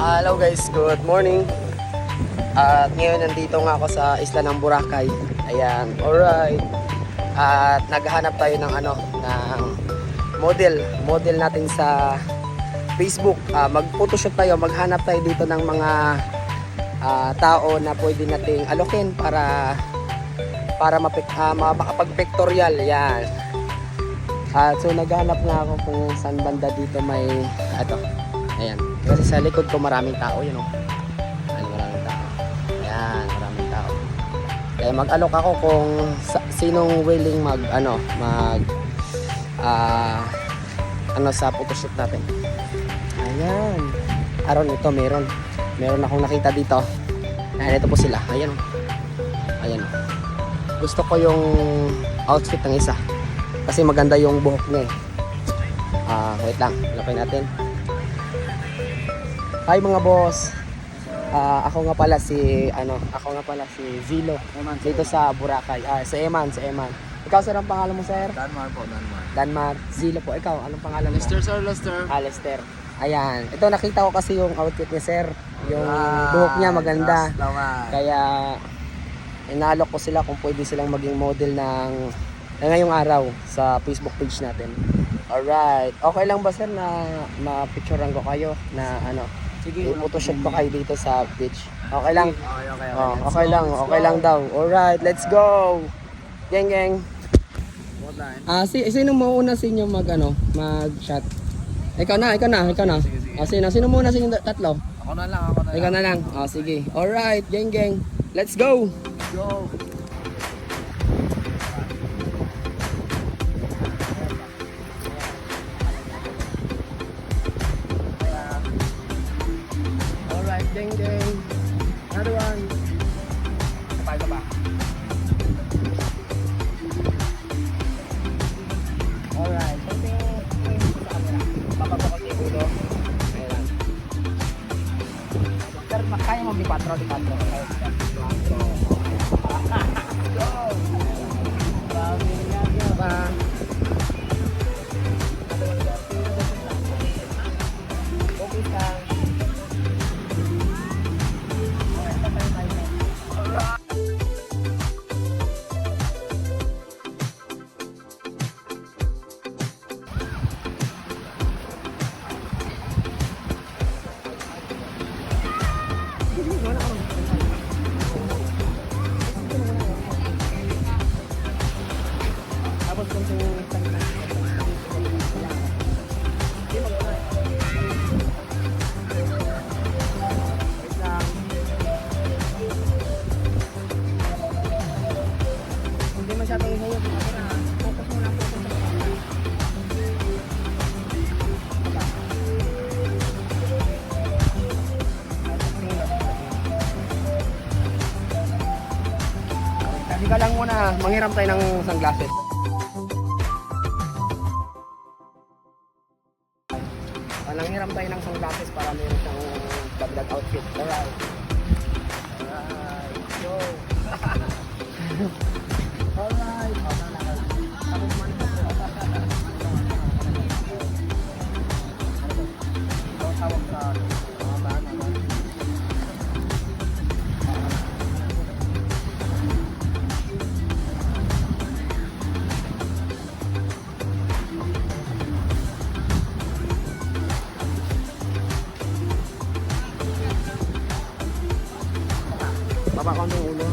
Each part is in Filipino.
Hello guys, good morning. At ngayon nandito nga ako sa isla ng Boracay. Ayan, alright. At naghahanap tayo ng ng model natin sa Facebook. Mag-photoshoot tayo, maghanap tayo dito ng mga tao na pwede nating alokin para makapag-pictorial. Yan. So naghahanap nga ako kung saan banda dito may ayan. Kasi sa likod ko maraming tao, yun o. Maraming tao. Ayan, maraming tao. Kaya mag-alok ako kung sinong willing sa photoshoot natin. Ayan. Aron ito, meron akong nakita dito. Ayan, ito po sila. Ayan o. Ayan o. Gusto ko yung outfit ng isa. Kasi maganda yung buhok niya eh. Wait lang, lokin natin. Hi mga boss. Ako nga pala si Zilo dito sa Boracay. Si Eman. Ikaw sir, ang pangalan mo sir? Danmar po. Danmar. Zilo po. Ikaw, anong pangalan mo? Lester sir, Lester. Lester. Ayan. Ito nakita ko kasi yung outfit niya sir. Yung buhok niya maganda. Kaya inalok ko sila kung pwede silang maging model ng ngayong araw sa Facebook page natin. Alright. Okay lang ba sir na ma-picturean ko kayo na sige, i-photoshoot ko kayo dito sa beach. Okay lang? Okay. Okay lang daw. Alright, let's go! Geng! Sino mauna sa inyo mag-shot? Ikaw na. Sige. Sino muna sa inyo tatlo? Ako na lang. Ikaw na lang. Sige. Alright, geng. Let's go! Go! Ding. Another one. Kapag ba? Alright. Something sa camera. Papapakot yung ulo. Ayan. Sir, kaya mo di 4. Go! Ba? Okay ka. Ka lang muna, manghiram tayo ng sunglasses. Nanghiram tayo ng sunglasses para meron siyang dagdag outfit. Alright, go! Alright, tawag sa baba ko ang ulo.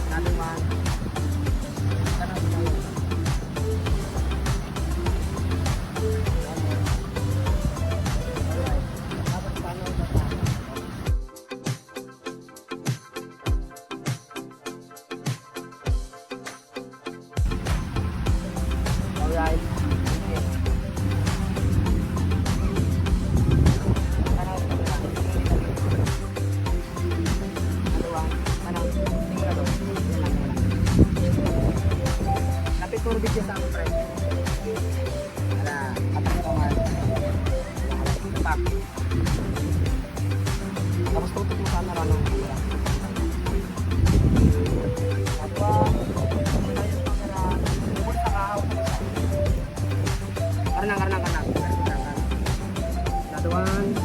Naluman. Kanan tayo. Alright. Turbid yung tama friend. Atak ko nga. Atak. Tapos tutok mo sana ranong kamera. Atwa. Karnang. Another one.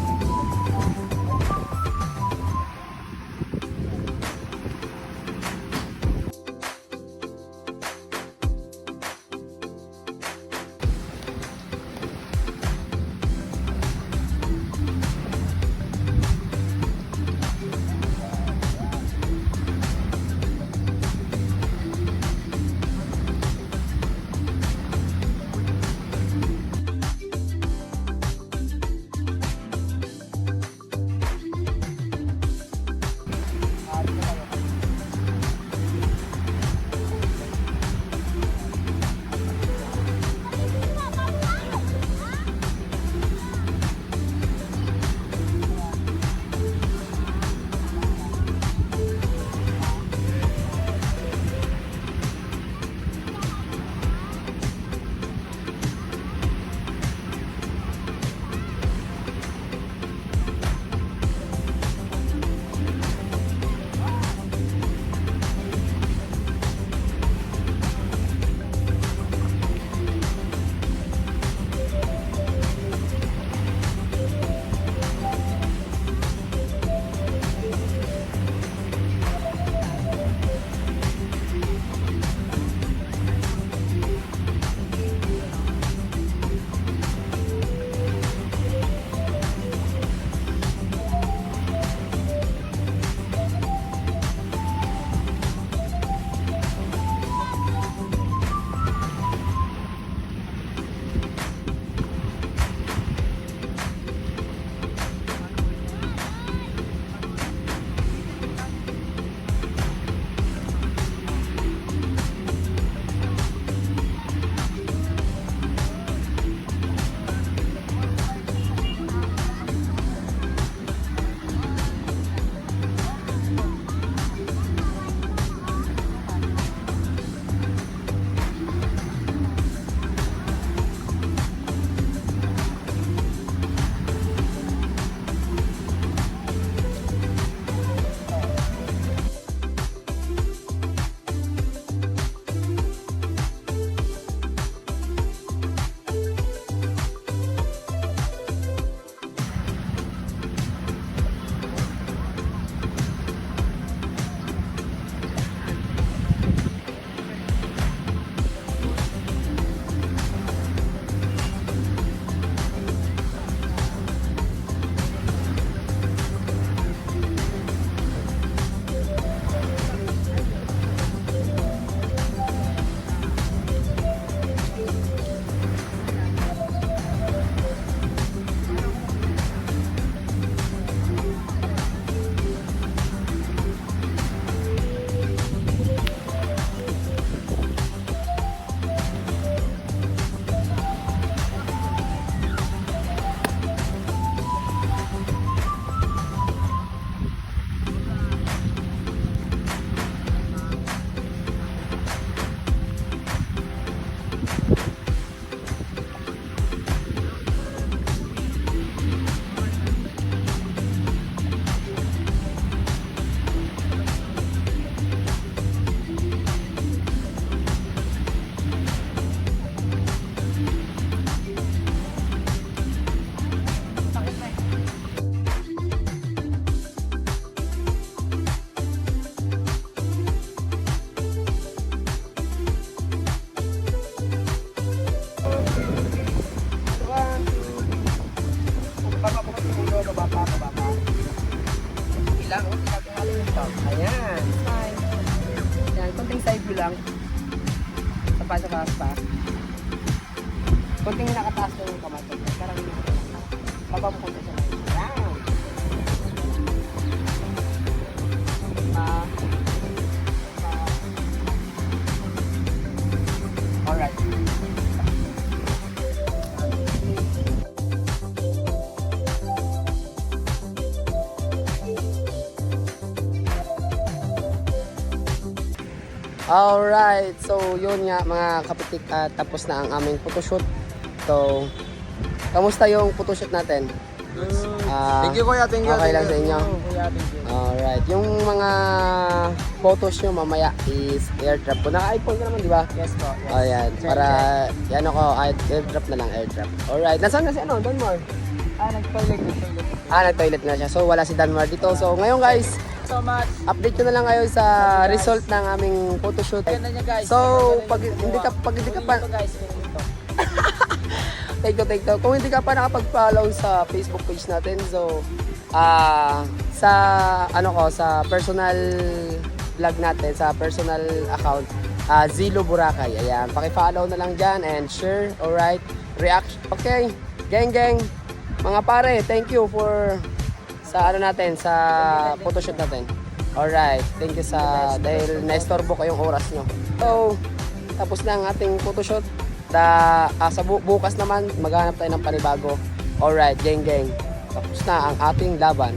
baba pa. Ilang, ayan, fine. Ayan, konting side view lang. Sa pa. Konting nakataas na yung kamay. Parang hindi ko lang. Baba mo konti sa lahat. Ayan. Alright. Alright, so yun nga mga kapitik, tapos na ang aming photoshoot. So, kamusta yung photoshoot natin? Thank you kuya, thank you. Okay lang sa inyo? Kuya, thank you. Alright, yung mga photos nyo mamaya is airdrop ko. Naka-iPhone ka naman, di ba? Yes po. Yes. Ayan, para yan ako, airdrop na lang, airdrop. Alright, nasaan na si Danmar? Nag-toilet. Nag-toilet na siya. So, wala si Danmar dito. So, ngayon guys, So much. update ko na lang kayo sa result ng aming photoshoot. Ganda niya guys. So, pag hindi ka pa guys, take to. Kung hindi ka pa nakapag-follow sa Facebook page natin, so sa sa personal vlog natin, sa personal account, Zilo Boracay. Ayan, paki-follow na lang diyan and share, alright? React. Okay. Gang. Mga pare, thank you for sa natin, sa photoshoot natin. Alright, thank you dahil naistorbo ko yung oras nyo. So, tapos na ang ating photoshoot. Sa bukas naman, maghanap tayo ng panibago. Alright, gang. Tapos na ang ating laban.